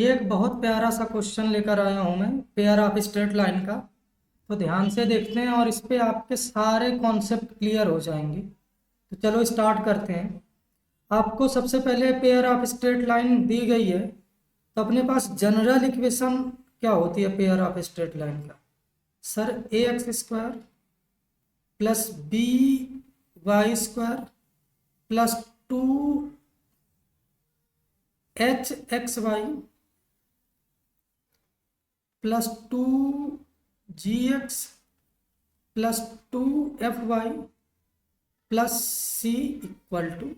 ये एक बहुत प्यारा सा क्वेश्चन लेकर आया हूँ मैं, पेयर ऑफ स्ट्रेट लाइन का। तो ध्यान से देखते हैं और इस पे आपके सारे कॉन्सेप्ट क्लियर हो जाएंगे। तो चलो स्टार्ट करते हैं। आपको सबसे पहले पेयर ऑफ स्ट्रेट लाइन दी गई है, तो अपने पास जनरल इक्वेशन क्या होती है पेयर ऑफ स्ट्रेट लाइन का? Sir, A X square plus B Y square plus 2 H X Y plus 2 G X plus 2 F Y plus C equal to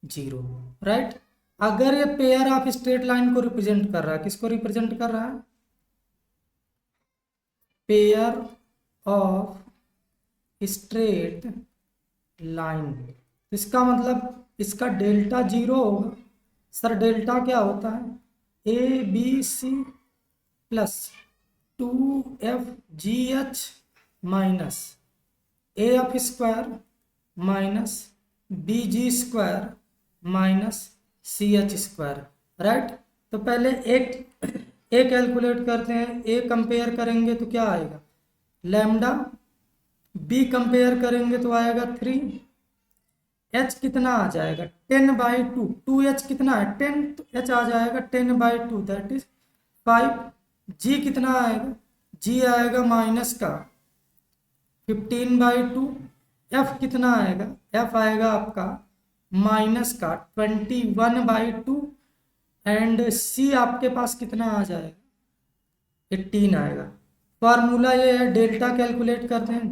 0। Right. अगर ये पेयर ऑफ स्ट्रेट लाइन को represent कर रहा है, किसको represent कर रहा है? Pair of straight line. इसका मतलब इसका डेल्टा 0 होगा। सर, डेल्टा क्या होता है? A B C plus 2 F G H minus A F square minus B G square minus C H square. Right. तो पहले एक ए कैलकुलेट करते हैं। ए कंपेयर करेंगे तो क्या आएगा? लैम्डा। बी कंपेयर करेंगे तो आएगा 3। एच कितना आ जाएगा? 10/2। 2 एच कितना है? 10। तो एच आ जाएगा 10/2, दैट इज 5। जी कितना आएगा? जी आएगा माइनस का 15/2। एफ कितना आएगा? एफ आएगा आपका माइनस का 21/2। एंड सी आपके पास कितना आ जाएगा? 18 आएगा। फॉर्मूला ये है, डेल्टा कैलकुलेट करते हैं।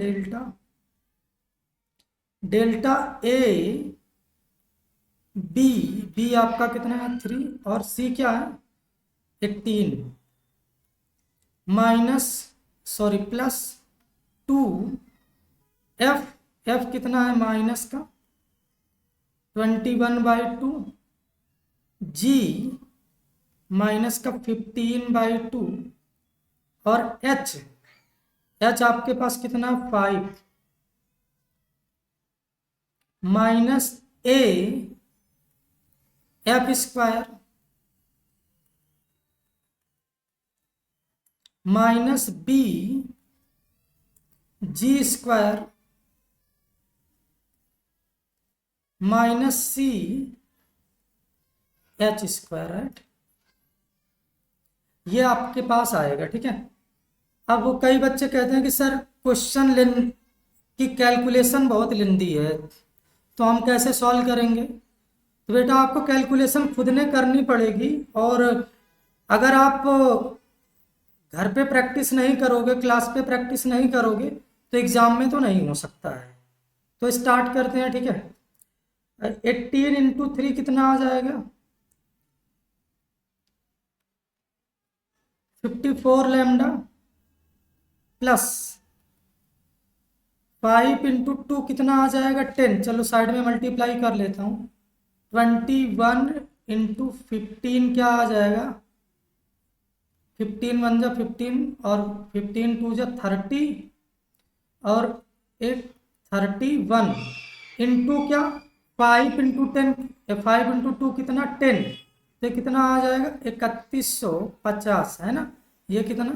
Delta A B. बी आपका कितना है? 3। और सी क्या है? 18 माइनस, सॉरी, प्लस 2 एफ कितना है? माइनस का 21/2। जी माइनस का 15/2। और एच आपके पास कितना? 5 minus A F square minus B G square minus C H square. Right. ये आपके पास आएगा। ठीक है। अब वो कई बच्चे कहते हैं कि सर, क्वेश्चन की कैलकुलेशन बहुत लेंदी है, तो हम कैसे सॉल्व करेंगे? तो बेटा, आपको कैलकुलेशन खुद ने करनी पड़ेगी। और अगर आप घर पे प्रैक्टिस नहीं करोगे, क्लास पे प्रैक्टिस नहीं करोगे, तो एग्जाम में तो नहीं हो सकता है। तो स्टार्ट करते हैं। ठीक है। 18 × 3 कितना आ जाएगा? 54 लैम्डा प्लस 5 × 2 कितना आ जाएगा? 10। चलो साइड में मल्टीप्लाई कर लेता हूँ। 21 × 15 क्या आ जाएगा? 15 × 1 = 15 और 15 × 2 = 30 और एक 31 इंटू क्या? 5 × 10। 5 × 2 कितना? 10। तो कितना आ जाएगा? 3150, है ना? ये कितना?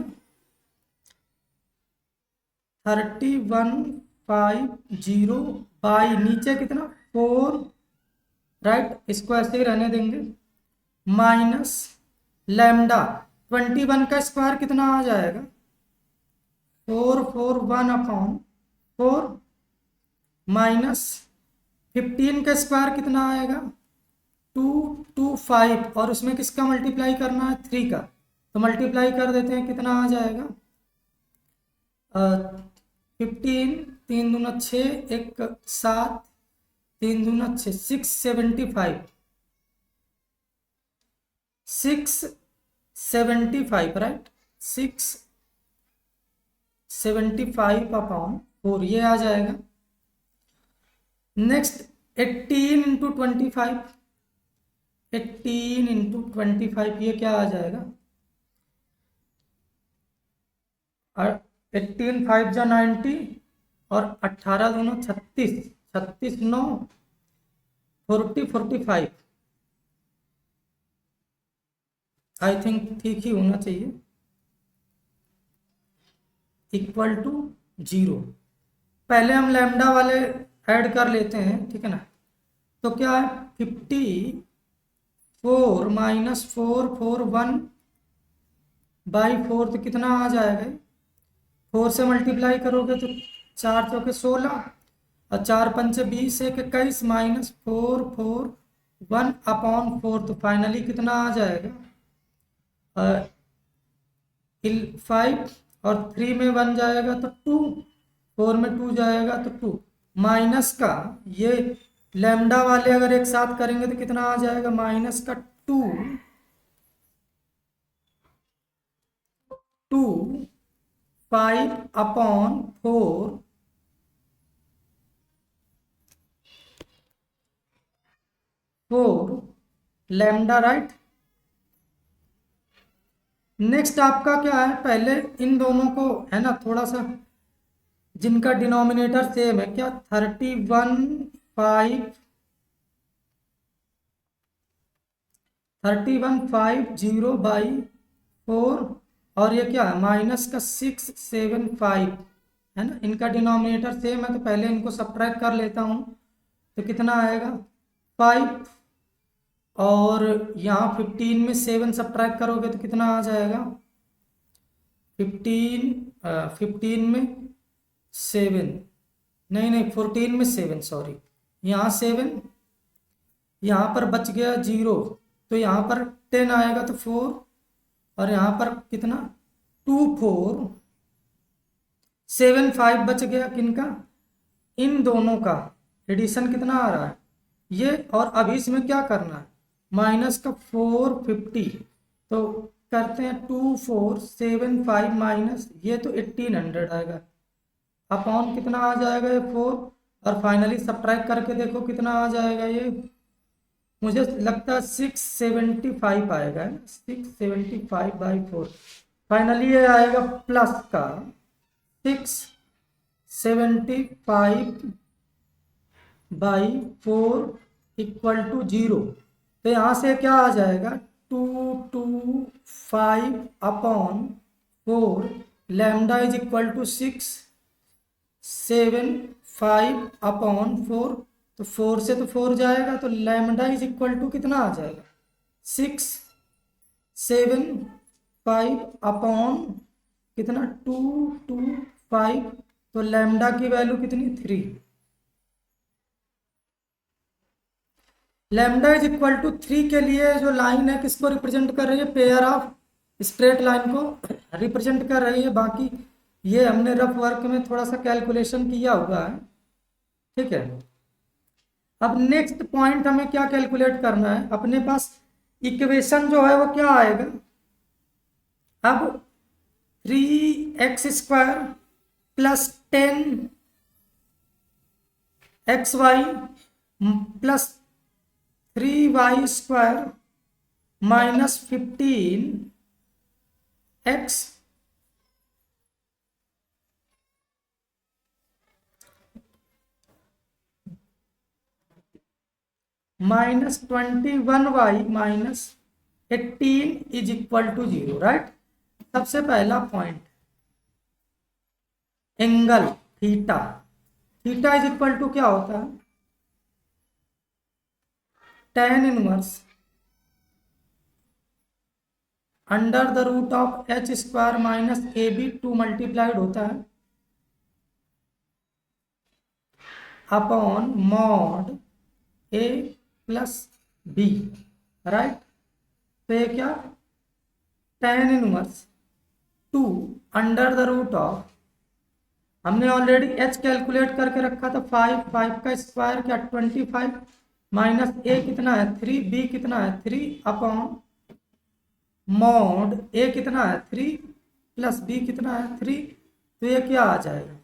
3150 बाई नीचे कितना? 4। राइट। इसको ऐसे ही रहने देंगे। माइनस लैम्डा 21 का स्क्वायर कितना आ जाएगा? 441/4 माइनस 15 का स्क्वायर कितना आएगा? 225। और उसमें किसका मल्टीप्लाई करना है? 3 का। तो मल्टीप्लाई कर देते हैं। कितना आ जाएगा? 15, 3 दूना 6, 1 7, 3 दूना 6, 675। 675। राइट। 675/4 ये आ जाएगा। नेक्स्ट 18 × 25। 18 × 25 ये क्या आ जाएगा? 18 5 × 90 और 18 दूनो 36, 36 9 40 45। आई थिंक ठीक ही होना चाहिए, इक्वल टू 0। पहले हम लैम्डा वाले ऐड कर लेते हैं, ठीक है ना। तो क्या है, 54 माइनस 441/4 तो कितना आ जाएगा, 4 से मल्टीप्लाई करोगे तो 4 चौके 16, और 4 पंचे 20, 1 21, माइनस 441/4, तो फाइनली कितना आ जाएगा, 5, और 3 में 1 जाएगा तो 2, 4 में 2 जाएगा तो 2, माइनस का ये लैम्डा वाले अगर एक साथ करेंगे तो कितना आ जाएगा, माइनस का 2, 2 5/4 लैम्डा, राइट। नेक्स्ट आपका क्या है, पहले इन दोनों को है ना थोड़ा सा, जिनका डिनोमिनेटर सेम है, क्या 31,500/4, और ये क्या है माइनस का 675, है ना, इनका डिनोमिनेटर सेम है, तो पहले इनको सब्ट्रैक्ट कर लेता हूँ, तो कितना आएगा 5, और यहाँ 15 में 7 सब्ट्रैक्ट करोगे तो कितना आ जाएगा, 15 में 7, नहीं नहीं 14 में 7, सॉरी, यहाँ 7, यहाँ पर बच गया 0, तो यहाँ पर 10 आएगा तो 4, और यहाँ पर कितना 2475 बच गया, किनका, इन दोनों का एडिशन कितना आ रहा है ये, और अभी इसमें क्या करना है, माइनस का 450, तो करते हैं 2475 माइनस, ये तो 1800 आएगा, अपॉन कितना आ जाएगा ये 4, और फाइनली सब्ट्रैक्ट करके देखो कितना आ जाएगा ये, मुझे लगता है 675 आएगा, 675/4, फाइनली ये आएगा प्लस का 675/4 इक्वल टू 0, तो यहाँ से क्या आ जाएगा, 225/4, लैम्डा इज इक्वल टू 675/4, तो 4 से तो 4 जाएगा, तो लैम्डा इज इक्वल टू कितना आ जाएगा, 675 कितना 225, तो लैम्डा की वैल्यू कितनी 3, लैम्डा इज इक्वल टू 3 के लिए जो लाइन है किसको रिप्रेजेंट कर रही है, पेयर ऑफ स्ट्रेट लाइन को रिप्रेजेंट कर रही है, बाकी ये हमने रफ वर्क में थोड़ा सा कैलकुलेशन किया हुआ है, ठीक है। अब नेक्स्ट पॉइंट हमें क्या कैलकुलेट करना है, अपने पास इक्वेशन जो है वो क्या आएगा, अब 3x² plus 10xy plus 3y² minus 15x minus 21y minus 18 is equal to 0, right. सबसे पहला point, angle theta, theta is equal to क्या होता है, tan inverse under the root of h² minus AB 2 multiplied होता है upon mod A plus B, right. तो ये क्या, tan inverse 2 under the root of, हमने ऑलरेडी h कैलकुलेट करके रखा था, 5 का स्क्वायर क्या 25, माइनस a कितना है 3, b कितना है 3 अपॉन मॉड a कितना है 3 प्लस b कितना है 3, तो ये क्या आ जाएगा,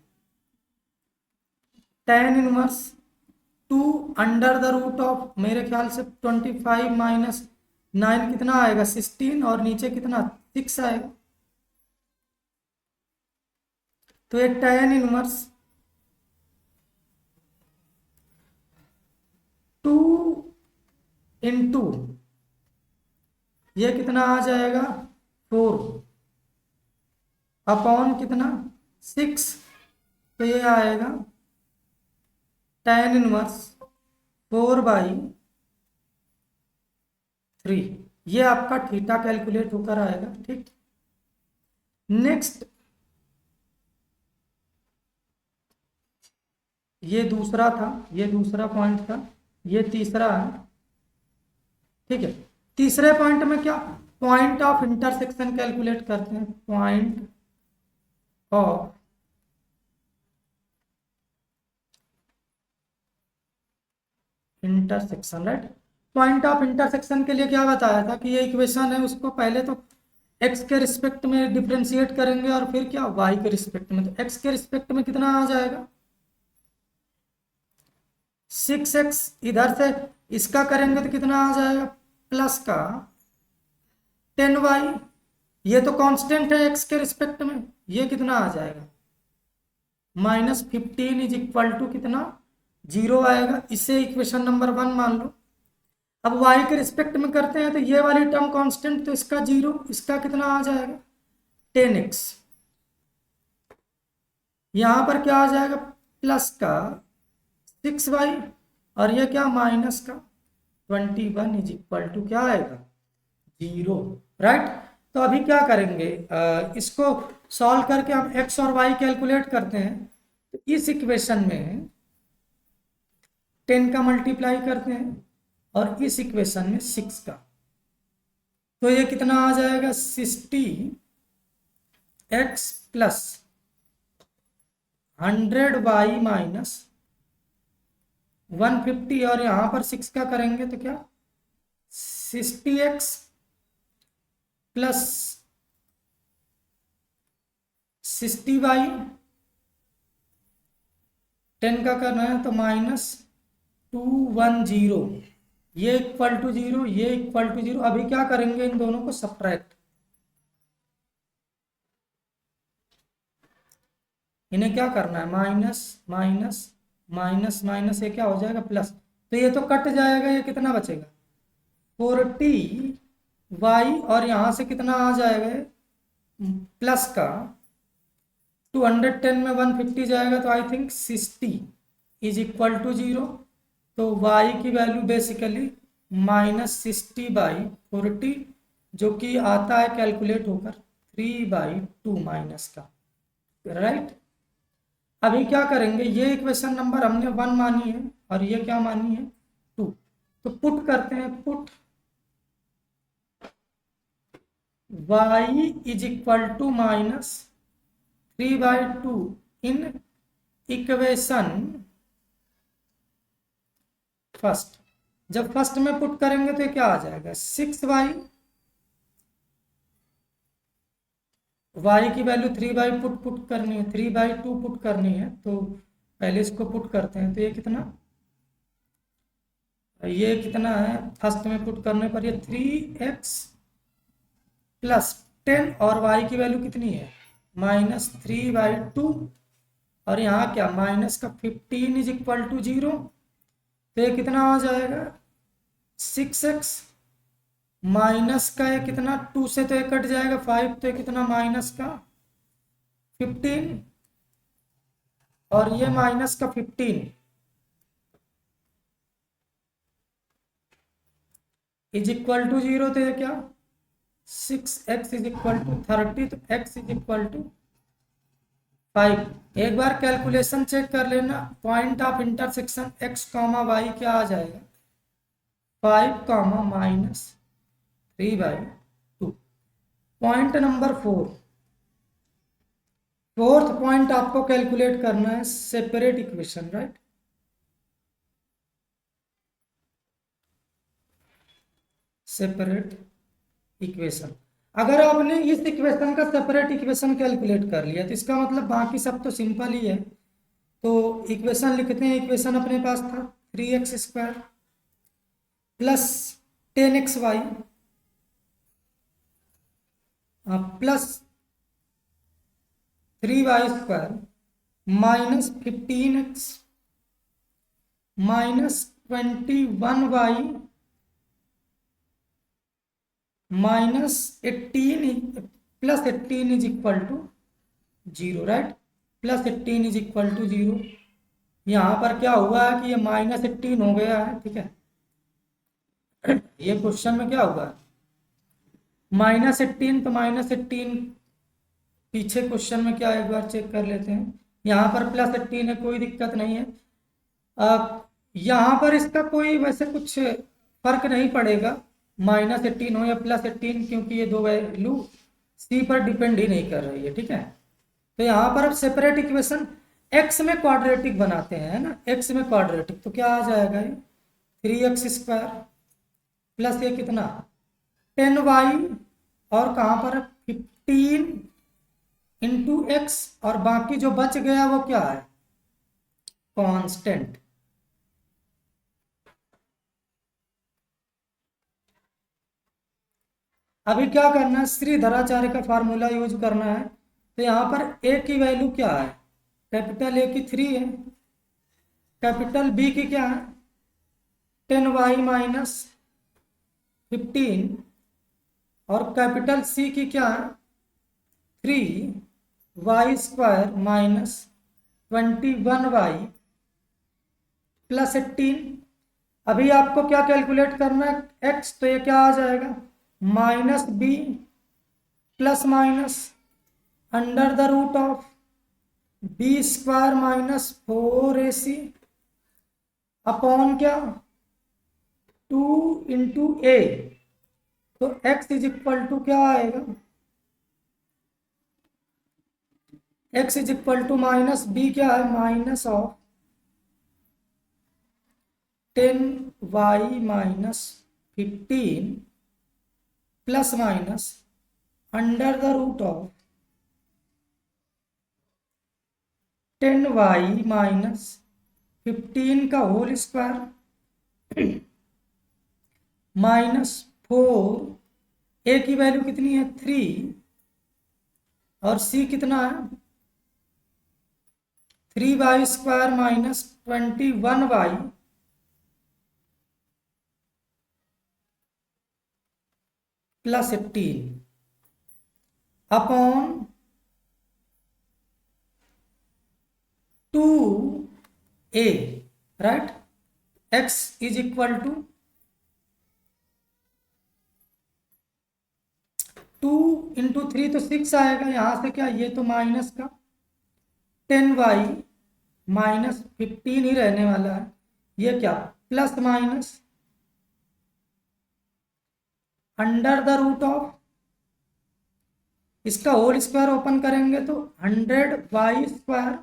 tan inverse 2 under the root of, मेरे ख्याल से 25 माइनस 9 कितना आएगा 16, और नीचे कितना 6 आएगा, तो ये tan इनवर्स 2 इंटू ये कितना आ जाएगा 4 अपॉन कितना 6, तो ये आएगा tan इनवर्स 4/3। ये आपका थीटा कैलकुलेट होकर आएगा। ठीक, नेक्स्ट ये दूसरा था, ये दूसरा पॉइंट था, ये तीसरा है। ठीक है, तीसरे पॉइंट में क्या पॉइंट ऑफ इंटरसेक्शन कैलकुलेट करते हैं। Point of intersection, right. Point of intersection के लिए क्या बताया था कि ये इक्वेशन है, उसको पहले तो x के रिस्पेक्ट में डिफ्रेंशिएट करेंगे और फिर क्या y के रिस्पेक्ट में। तो x के रिस्पेक्ट में कितना आ जाएगा 6x, इधर से इसका करेंगे तो कितना आ जाएगा प्लस का 10y। ये तो कांस्टेंट है x के रिस्पेक्ट में, ये कितना आ जाएगा -15 इज इक्वल टू कितना 0 आएगा। इसे इक्वेशन नंबर 1 मान लो। अब y के रिस्पेक्ट में करते हैं तो ये वाली टर्म कांस्टेंट, तो इसका 0, इसका कितना आ जाएगा 10x। यहां पर क्या आ जाएगा प्लस का 6y, और ये क्या माइनस का 21 इज इक्वल टू क्या आएगा 0, राइट। तो अभी क्या करेंगे, इसको सॉल्व करके हम x और y कैलकुलेट करते हैं। तो इस इक्वेशन में 10 का मल्टीप्लाई करते हैं और इस इक्वेशन में 6 का, तो ये कितना आ जाएगा 60x प्लस 100y माइनस 150, और यहां पर 6 का करेंगे तो क्या 60x प्लस 60y, 10 का करना है तो -210, ये इक्वल टू 0, ये इक्वल टू 0। अभी क्या करेंगे इन दोनों को सब्ट्रैक्ट, इन्हें क्या करना है माइनस माइनस माइनस माइनस, ये क्या हो जाएगा प्लस, तो ये तो कट जाएगा, ये कितना बचेगा 40y, और यहां से कितना आ जाएगा प्लस का 210 में 150 जाएगा, तो I think 60 is equal to 0। तो y की वैल्यू बेसिकली -60/40, जो कि आता है कैलकुलेट होकर 3/2 माइनस का, राइट। अभी क्या करेंगे, ये इक्वेशन नंबर हमने 1 मानी है और ये क्या मानी है 2, तो पुट करते हैं, put y is equal to -3/2 in equation first. जब फर्स्ट में पुट करेंगे तो क्या आ जाएगा 6y, y की वैल्यू 3/2 पुट करनी है, 3/2 पुट करनी है, तो पहले इसको पुट करते हैं। तो ये कितना है फर्स्ट में पुट करने पर ये 3x प्लस 10, और y की वैल्यू कितनी है -3/2, और यहाँ क्या माइनस का 15 इज इक्वल टू 0, तो ये कितना आ जाएगा 6x माइनस का ये कितना 2 से तो ये कट जाएगा 5, तो ये कितना माइनस का 15, और ये माइनस का 15 इज इक्वल टू 0, तो ये क्या 6x इज इक्वल टू 30, तो x इज इक्वल टू 5। एक बार कैलकुलेशन चेक कर लेना, point of intersection x, y क्या आ जाएगा 5, -3/2। पॉइंट नंबर 4, फोर्थ पॉइंट आपको कैलकुलेट करना है separate equation, right. Separate equation, अगर आपने इस इक्वेशन का सेपरेट इक्वेशन कैलकुलेट कर लिया तो इसका मतलब बाकी सब तो सिंपल ही है। तो इक्वेशन लिखते हैं, इक्वेशन अपने पास था 3x² plus 10xy plus 3y² minus 15x minus 21y -18 +18 is equal to 0, right. +18 is equal to 0। यहाँ पर क्या हुआ है कि ये -18 हो गया है, ठीक है। ये क्वेश्चन में क्या हुआ, -18, तो -18 पीछे क्वेश्चन में क्या, एक बार चेक कर लेते हैं। यहाँ पर +18 है, कोई दिक्कत नहीं है। यहाँ पर इसका कोई वैसे कुछ फर्क नहीं पड़ेगा, -18 हो या +18, क्योंकि ये दो वैल्यू सी पर डिपेंड ही नहीं कर रही है, ठीक है। तो यहाँ पर अब सेपरेट इक्वेशन एक्स में क्वाड्रेटिक बनाते हैं, है ना। एक्स में क्वाड्रेटिक तो क्या आ जाएगा, ये 3x² प्लस ये कितना 10y, और कहाँ पर 15 इंटू एक्स, और बाकी जो बच गया वो क्या है, कांस्टेंट। अभी क्या करना है, श्रीधराचार्य का फार्मूला यूज करना है। तो यहाँ पर ए की वैल्यू क्या है, कैपिटल ए की 3 है, कैपिटल बी की क्या है 10y माइनस 15, और कैपिटल सी की क्या है 3y² माइनस 21y प्लस 18। अभी आपको क्या कैलकुलेट करना है, x, तो ये क्या आ जाएगा -b plus minus √of b² minus 4ac upon क्या 2 इंटू ए। तो x इज इक्वल टू क्या आएगा, x is equal to -b क्या है minus of 10y minus 15 plus minus √of 10y minus 15 का होल स्क्वायर -4, ए की वैल्यू कितनी है 3, और सी कितना है 3y² minus 21y plus 18 upon 2a, right. x is equal to 2 into 3 तो 6 आएगा, यहां से क्या, ये तो माइनस का 10y माइनस 15 ही रहने वाला है, ये क्या प्लस माइनस √ऑफ, इसका होल स्क्वायर ओपन करेंगे तो 100y²,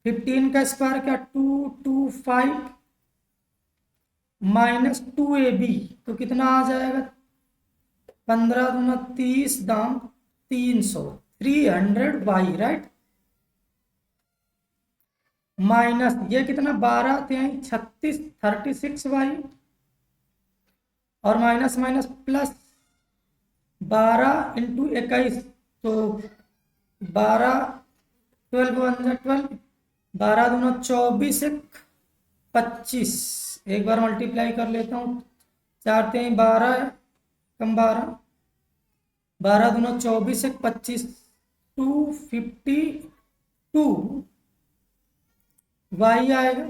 15 का स्क्वायर क्या 225 माइनस 2ab, तो कितना आ जाएगा 15 दूना 30 दाम 300, 300y, राइट। माइनस ये कितना 12 36 36y, और माइनस माइनस प्लस 12 इंटू 21, तो 12 12 1 12, 12 दूना 24 25, एक बार मल्टीप्लाई कर लेता हूँ, 4 12 कम 12, 12 दूना 24 25, 252 y आएगा।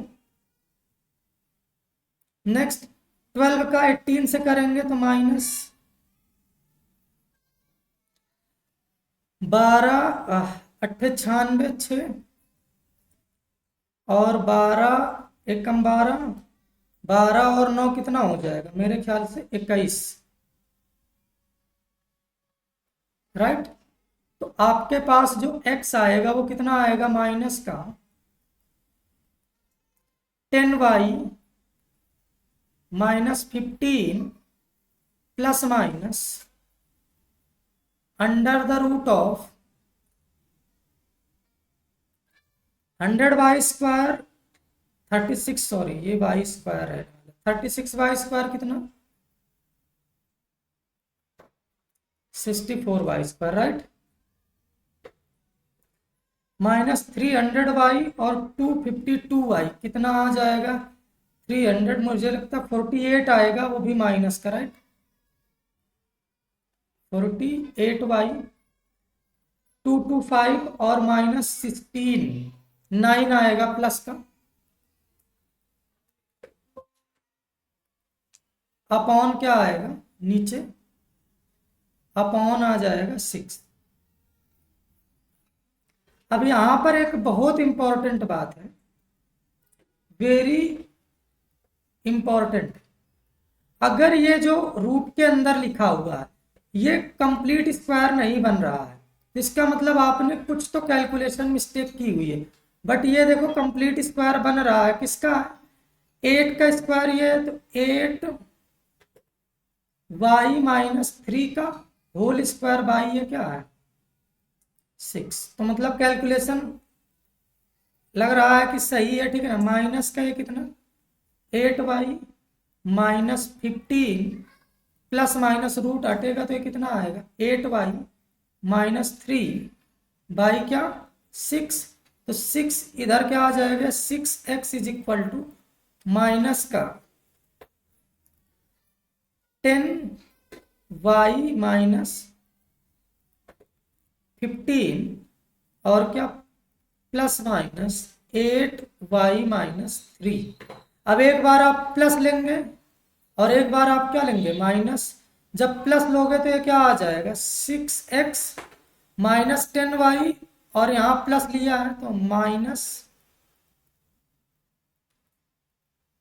नेक्स्ट 12 का 18 से करेंगे तो माइनस 12 98 6, और 12 एकम 12, 12 और 9 कितना हो जाएगा मेरे ख्याल से 21, राइट। तो आपके पास जो x आएगा वो कितना आएगा माइनस का 10y minus 15 plus minus √of 100y², 36, sorry ये y² है, 36y² कितना 64y², राइट। माइनस 300y और 252y कितना आ जाएगा 300, मुझे लगता है 48 आएगा, वो भी माइनस का, राइट। 48/225 और -16, 9 आएगा प्लस का, अपॉन क्या आएगा नीचे, अपॉन आ जाएगा 6। अब यहां पर एक बहुत इंपॉर्टेंट बात है, वेरी इंपॉर्टेंट। अगर ये जो रूट के अंदर लिखा हुआ है ये कंप्लीट स्क्वायर नहीं बन रहा है, इसका मतलब आपने कुछ तो कैलकुलेशन मिस्टेक की हुई है। बट ये देखो कंप्लीट स्क्वायर बन रहा है, किसका, 8 का स्क्वायर ये है, तो 8y-3 का होल स्क्वायर बाई ये क्या है 6। तो मतलब कैलकुलेशन लग रहा है कि सही है, ठीक है ना। माइनस का ये कितना 8y-15 प्लस माइनस रूट हटेगा तो ये कितना आएगा 8y-3 बाई क्या 6। तो 6 इधर क्या आ जाएगा 6x is equal to minus का 10y-15 और क्या प्लस माइनस 8y-3। अब एक बार आप प्लस लेंगे और एक बार आप क्या लेंगे माइनस। जब प्लस लोगे तो ये क्या आ जाएगा 6x माइनस 10y, और यहाँ प्लस लिया है तो माइनस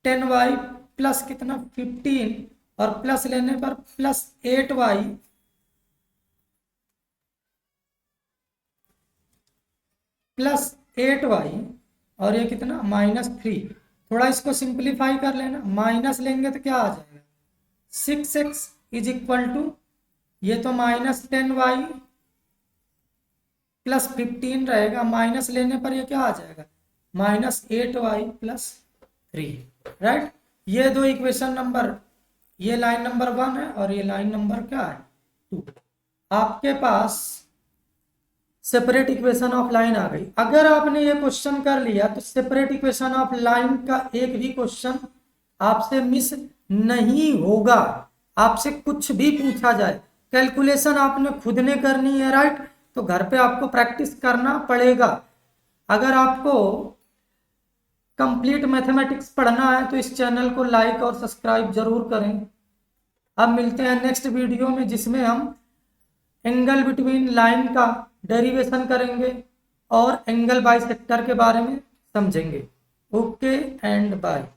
10y प्लस कितना 15, और प्लस लेने पर प्लस 8y प्लस 8y, और ये कितना -3। थोड़ा इसको सिंप्लीफाई कर लेना, माइनस लेंगे तो क्या आ जाएगा 6x इज इक्वल टू ये तो -10y प्लस 15 रहेगा, माइनस लेने पर ये क्या आ जाएगा -8y प्लस 3, राइट। ये दो इक्वेशन नंबर, ये लाइन नंबर 1 है और ये लाइन नंबर क्या है 2। आपके पास सेपरेट इक्वेशन ऑफ लाइन आ गई। अगर आपने ये क्वेश्चन कर लिया तो सेपरेट इक्वेशन ऑफ लाइन का एक भी क्वेश्चन आपसे मिस नहीं होगा। आपसे कुछ भी पूछा जाए, कैलकुलेशन आपने खुद ने करनी है, राइट। तो घर पे आपको प्रैक्टिस करना पड़ेगा। अगर आपको कंप्लीट मैथमेटिक्स पढ़ना है तो इस चैनल को लाइक और सब्सक्राइब जरूर करें। अब मिलते हैं नेक्स्ट वीडियो में, जिसमें हम एंगल बिटवीन लाइन का डेरिवेशन करेंगे और एंगल बाइसेक्टर के बारे में समझेंगे। Okay and bye.